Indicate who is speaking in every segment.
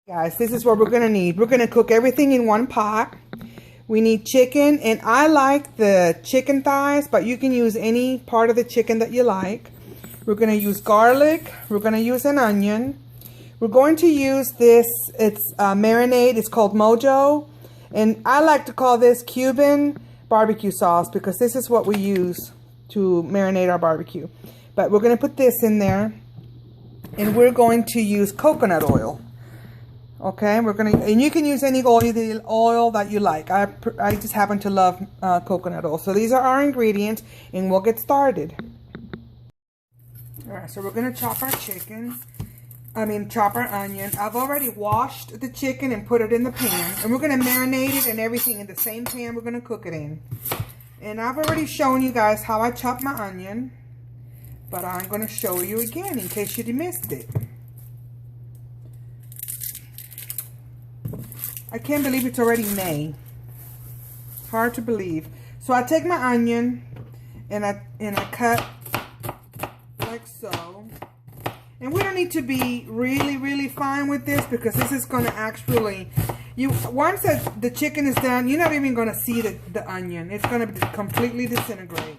Speaker 1: Guys, this is what we're gonna need. We're gonna cook everything in one pot. We need chicken, and I like the chicken thighs, but you can use any part of the chicken that you like. We're gonna use garlic. We're gonna use an onion. We're going to use this, it's marinade. It's called Mojo, and I like to call this Cuban barbecue sauce because this is what we use to marinate our barbecue. But we're gonna put this in there, and we're going to use coconut oil. Okay, we're gonna, and you can use any oil that you like. I just happen to love coconut oil. So these are our ingredients, and we'll get started. All right, so we're gonna chop our chicken. Chop our onion. I've already washed the chicken and put it in the pan, and we're gonna marinate it and everything in the same pan we're gonna cook it in. And I've already shown you guys how I chop my onion, but I'm gonna show you again in case you missed it. I can't believe it's already May. Hard to believe. So I take my onion and I cut like so. And we don't need to be really fine with this because this is going to actually, once the chicken is done, you're not even going to see the onion. It's going to completely disintegrate.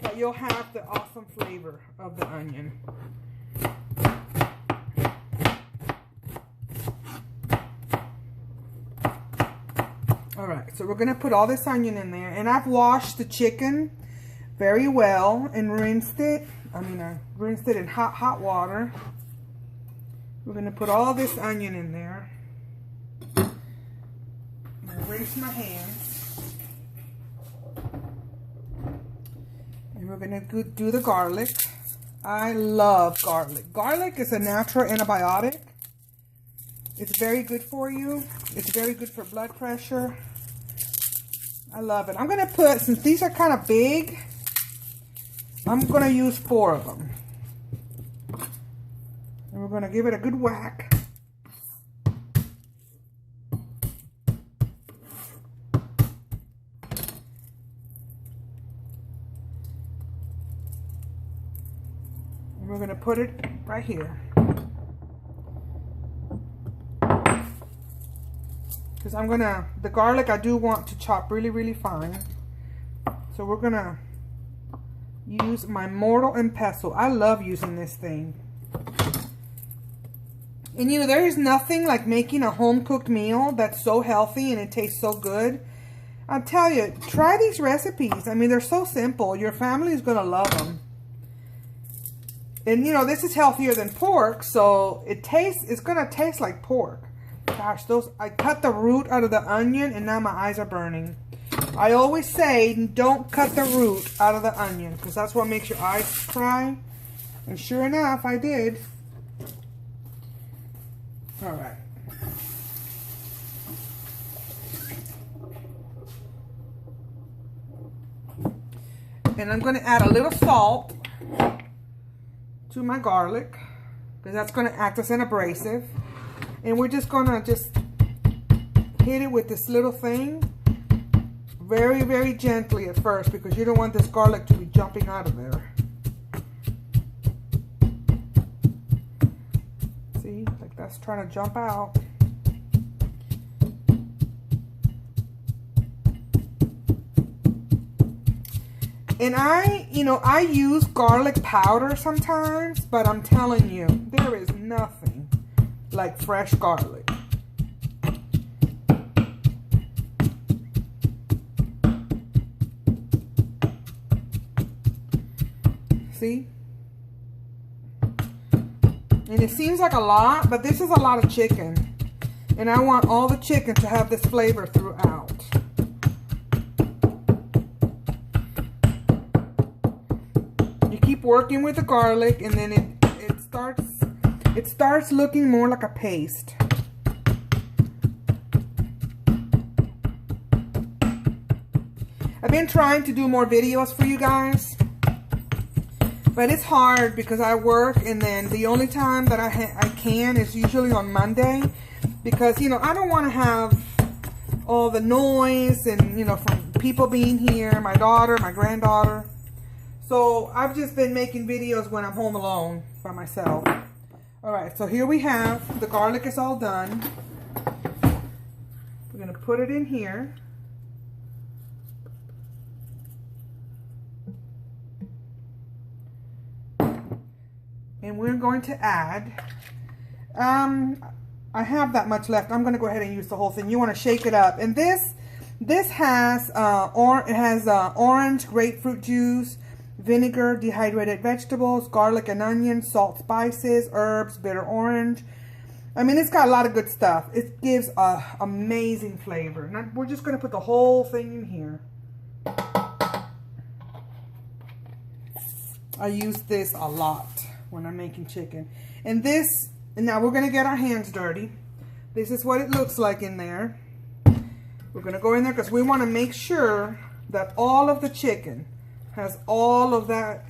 Speaker 1: But you'll have the awesome flavor of the onion. Alright, so we're going to put all this onion in there. And I've washed the chicken very well and rinsed it. I rinsed it in hot water. We're going to put all this onion in there. I'm going to rinse my hands. And we're going to do the garlic. I love garlic. Garlic is a natural antibiotic. It's very good for you. It's very good for blood pressure. I love it. I'm going to put, since these are kind of big, I'm going to use 4 of them. And we're going to give it a good whack. And we're going to put it right here. Because the garlic I do want to chop really fine. So we're going to use my mortar and pestle. I love using this thing. And there is nothing like making a home-cooked meal that's so healthy and it tastes so good. I'll tell you, try these recipes. They're so simple. Your family is going to love them. And this is healthier than pork, so it's going to taste like pork. Gosh, I cut the root out of the onion and now my eyes are burning. I always say don't cut the root out of the onion because that's what makes your eyes cry. And sure enough, I did. All right. And I'm going to add a little salt to my garlic because that's going to act as an abrasive. And we're just going to hit it with this little thing very gently at first because you don't want this garlic to be jumping out of there. See, like that's trying to jump out. And I use garlic powder sometimes, but I'm telling you, there is nothing like fresh garlic. See? And it seems like a lot, but this is a lot of chicken. And I want all the chicken to have this flavor throughout. You keep working with the garlic and then it starts looking more like a paste. I've been trying to do more videos for you guys. But it's hard because I work, and then the only time that I can is usually on Monday. Because, I don't want to have all the noise and, from people being here, my daughter, my granddaughter. So I've just been making videos when I'm home alone by myself. All right, so here we have, the garlic is all done. We're going to put it in here. And we're going to add, I have that much left. I'm going to go ahead and use the whole thing. You want to shake it up. And this has orange, grapefruit juice, vinegar, dehydrated vegetables, garlic and onion, salt, spices, herbs, bitter orange. I mean, it's got a lot of good stuff. It gives a amazing flavor. Now, we're just going to put the whole thing in here. I use this a lot when I'm making chicken. And now we're going to get our hands dirty. This is what it looks like in there. We're going to go in there because we want to make sure that all of the chicken has all of that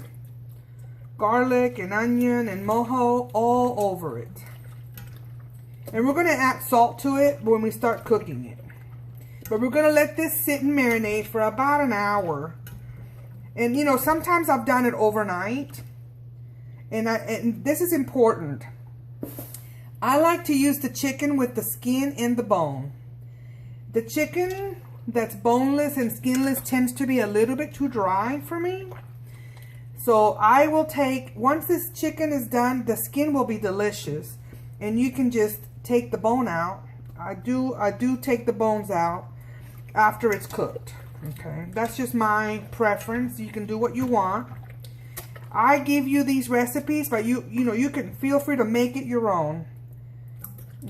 Speaker 1: garlic and onion and mojo all over it. And we're going to add salt to it when we start cooking it. But we're going to let this sit and marinate for about an hour. And you know, sometimes I've done it overnight. And this is important. I like to use the chicken with the skin and the bone. The chicken that's boneless and skinless tends to be a little bit too dry for me. So I will take, once this chicken is done, the skin will be delicious. And you can just take the bone out. I do take the bones out after it's cooked. Okay, that's just my preference. You can do what you want. I give you these recipes, but you know, you can feel free to make it your own.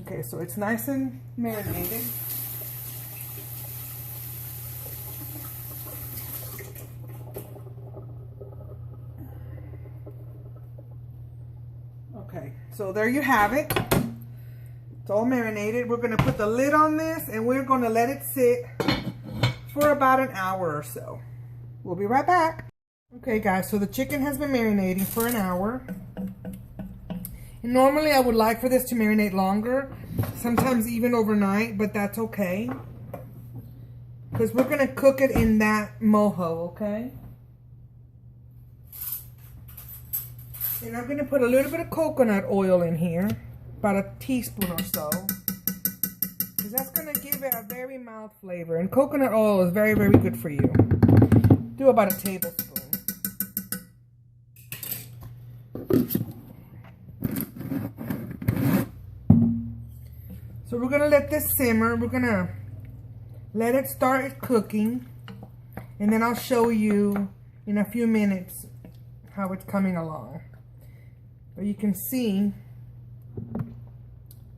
Speaker 1: Okay, so it's nice and marinated. Okay, so there you have it. It's all marinated. We're going to put the lid on this and we're going to let it sit for about an hour or so. We'll be right back. Okay guys, so the chicken has been marinating for an hour. And normally I would like for this to marinate longer, sometimes even overnight, but that's okay. Because we're going to cook it in that mojo, okay? And I'm going to put a little bit of coconut oil in here, about a teaspoon or so. Because that's going to give it a very mild flavor. And coconut oil is very, very good for you. Do about a tablespoon. So we're going to let this simmer. We're going to let it start cooking. And then I'll show you in a few minutes how it's coming along. But you can see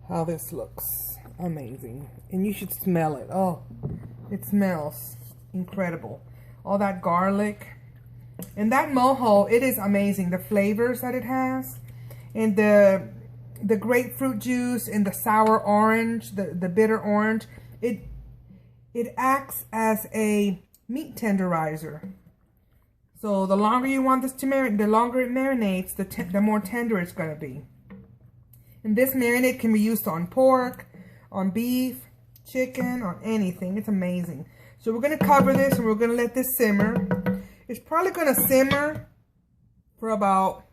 Speaker 1: how this looks. Amazing. And you should smell it. Oh, it smells incredible. All that garlic. And that mojo, it is amazing. The flavors that it has. And the grapefruit juice and the sour orange, the bitter orange. It acts as a meat tenderizer. So the longer you want this to marinate, the longer it marinates, the more tender it's going to be. And this marinade can be used on pork, on beef, chicken, on anything. It's amazing. So we're going to cover this and we're going to let this simmer. It's probably going to simmer for about,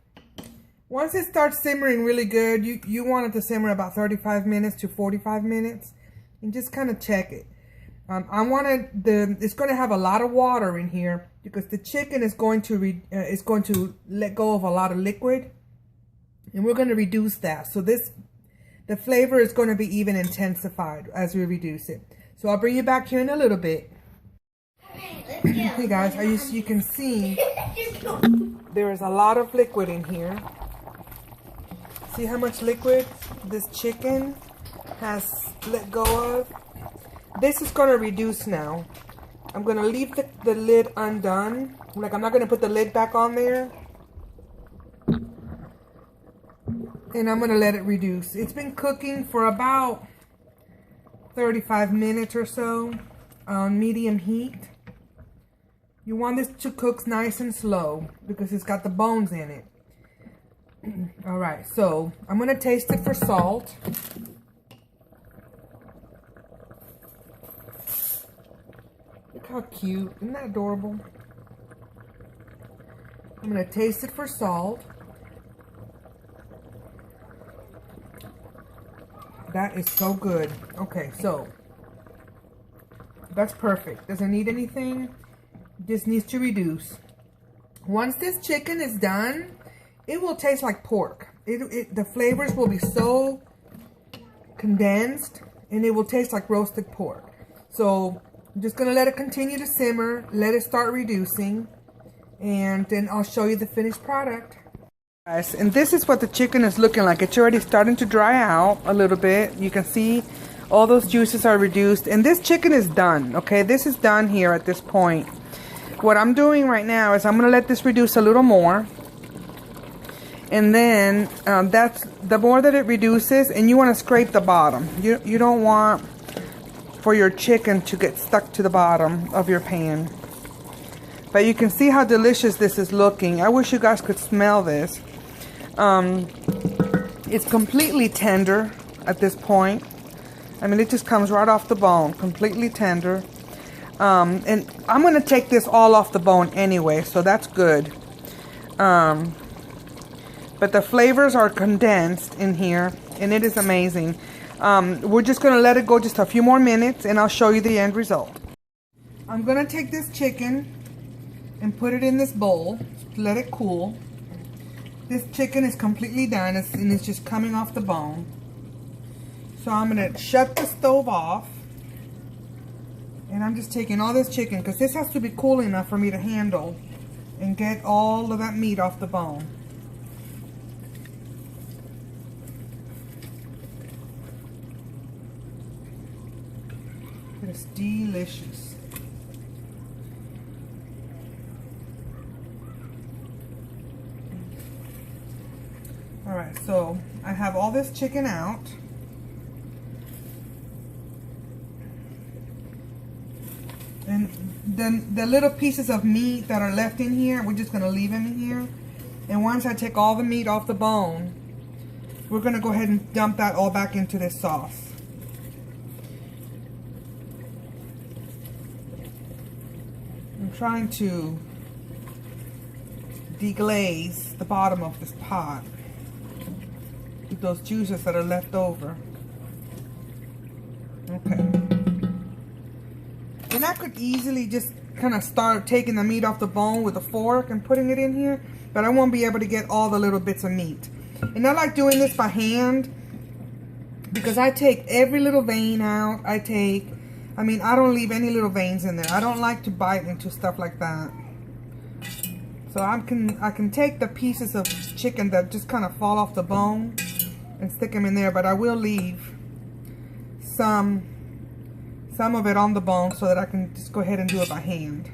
Speaker 1: once it starts simmering really good, you want it to simmer about 35 minutes to 45 minutes. And just kind of check it. It's going to have a lot of water in here because the chicken is going to let go of a lot of liquid, and we're going to reduce that. So the flavor is going to be even intensified as we reduce it. So I'll bring you back here in a little bit. Hey guys, you can see there is a lot of liquid in here. See how much liquid this chicken has let go of? This is going to reduce now. I'm going to leave the lid undone. Like, I'm not going to put the lid back on there. And I'm going to let it reduce. It's been cooking for about 35 minutes or so on medium heat. You want this to cook nice and slow because it's got the bones in it. Alright, so I'm going to taste it for salt. Look how cute. Isn't that adorable? I'm going to taste it for salt. That is so good. Okay, so That's perfect. Doesn't need anything. Just needs to reduce. Once this chicken is done, it will taste like pork. The flavors will be so condensed, and it will taste like roasted pork. So I'm just gonna let it continue to simmer, let it start reducing, and then I'll show you the finished product. Guys, and this is what the chicken is looking like. It's already starting to dry out a little bit. You can see all those juices are reduced, and this chicken is done. Okay, this is done here at this point. What I'm doing right now is I'm gonna let this reduce a little more, and then that's the more that it reduces, and you want to scrape the bottom. You don't want for your chicken to get stuck to the bottom of your pan. But you can see how delicious this is looking. I wish you guys could smell this. It's completely tender at this point. I mean, it just comes right off the bone, completely tender. And I'm going to take this all off the bone anyway, so that's good. But the flavors are condensed in here, and it is amazing. We're just going to let it go just a few more minutes, and I'll show you the end result. I'm going to take this chicken and put it in this bowl to let it cool. This chicken is completely done, and it's just coming off the bone. So I'm going to shut the stove off, and I'm just taking all this chicken, because this has to be cool enough for me to handle and get all of that meat off the bone. It's delicious. Alright, so I have all this chicken out. And then the little pieces of meat that are left in here, we're just going to leave them in here. And once I take all the meat off the bone, we're going to go ahead and dump that all back into this sauce. I'm trying to deglaze the bottom of this pot with those juices that are left over. Okay. And I could easily just kind of start taking the meat off the bone with a fork and putting it in here, but I won't be able to get all the little bits of meat. And I like doing this by hand because I take every little vein out. I don't leave any little veins in there. I don't like to bite into stuff like that. So I can take the pieces of chicken that just kind of fall off the bone and stick them in there, but I will leave some of it on the bone so that I can just go ahead and do it by hand.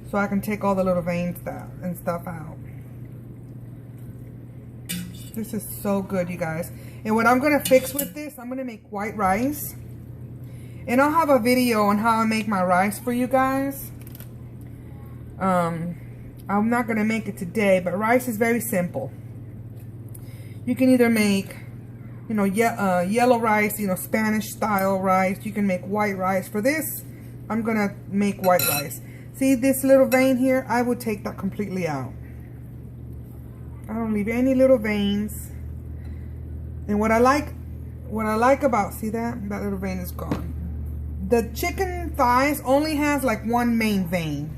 Speaker 1: So I can take all the little veins and stuff out. This is so good, you guys. And what I'm going to fix with this, I'm going to make white rice. And I'll have a video on how I make my rice for you guys. I'm not going to make it today, but rice is very simple. You can either make, yellow rice, Spanish style rice. You can make white rice. For this, I'm going to make white rice. See this little vein here? I would take that completely out. I don't leave any little veins. And what I like about, see that little vein is gone. The chicken thighs only has like one main vein.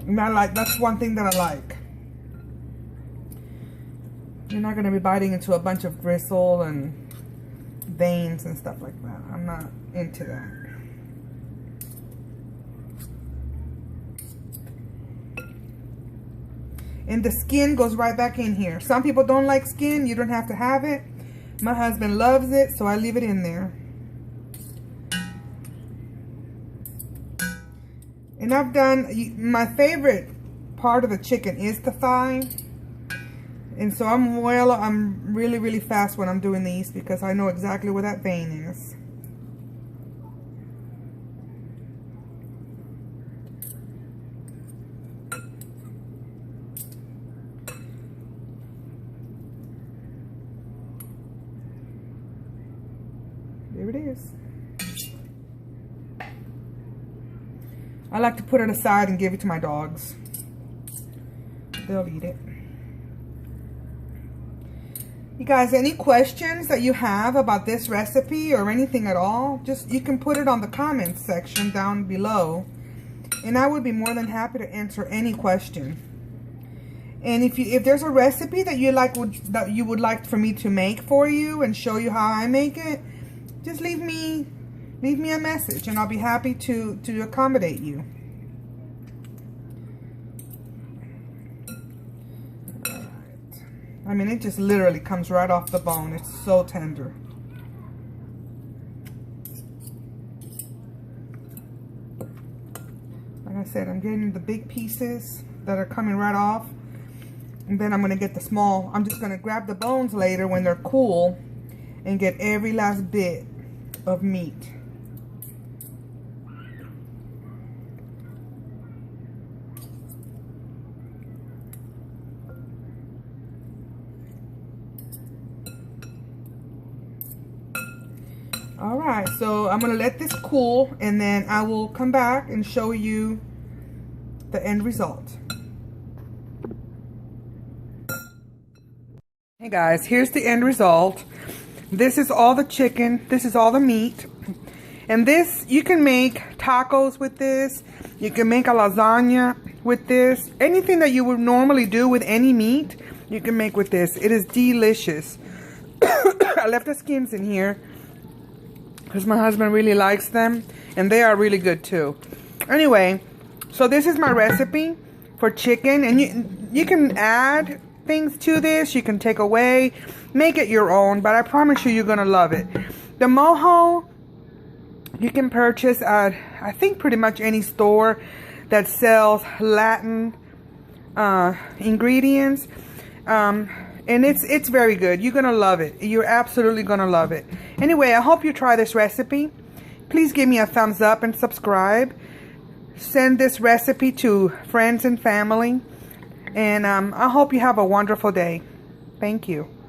Speaker 1: And that's one thing that I like. You're not going to be biting into a bunch of gristle and veins and stuff like that. I'm not into that. And the skin goes right back in here. Some people don't like skin. You don't have to have it. My husband loves it, so I leave it in there. And I've done, my favorite part of the chicken is the thigh. And so I'm really, really fast when I'm doing these because I know exactly where that vein is. There it is. I like to put it aside and give it to my dogs. They'll eat it. You guys, any questions that you have about this recipe or anything at all, just you can put it on the comments section down below, and I would be more than happy to answer any question. And if there's a recipe that you would like for me to make for you and show you how I make it, just leave me a message and I'll be happy to accommodate you. I mean, it just literally comes right off the bone. It's so tender. Like I said, I'm getting the big pieces that are coming right off. And then I'm going to get the small. I'm just going to grab the bones later when they're cool and get every last bit of meat. Alright, so I'm going to let this cool and then I will come back and show you the end result. Hey guys, here's the end result. This is all the chicken. This is all the meat. And this, you can make tacos with this. You can make a lasagna with this. Anything that you would normally do with any meat, you can make with this. It is delicious. I left the skins in here because my husband really likes them, and they are really good too. Anyway, so this is my recipe for chicken, and you can add things to this, you can take away, make it your own, but I promise you, you're gonna love it. The mojo you can purchase at, I think, pretty much any store that sells Latin ingredients. And it's very good. You're gonna love it. You're absolutely gonna love it. Anyway, I hope you try this recipe. Please give me a thumbs up and subscribe. Send this recipe to friends and family. And I hope you have a wonderful day. Thank you.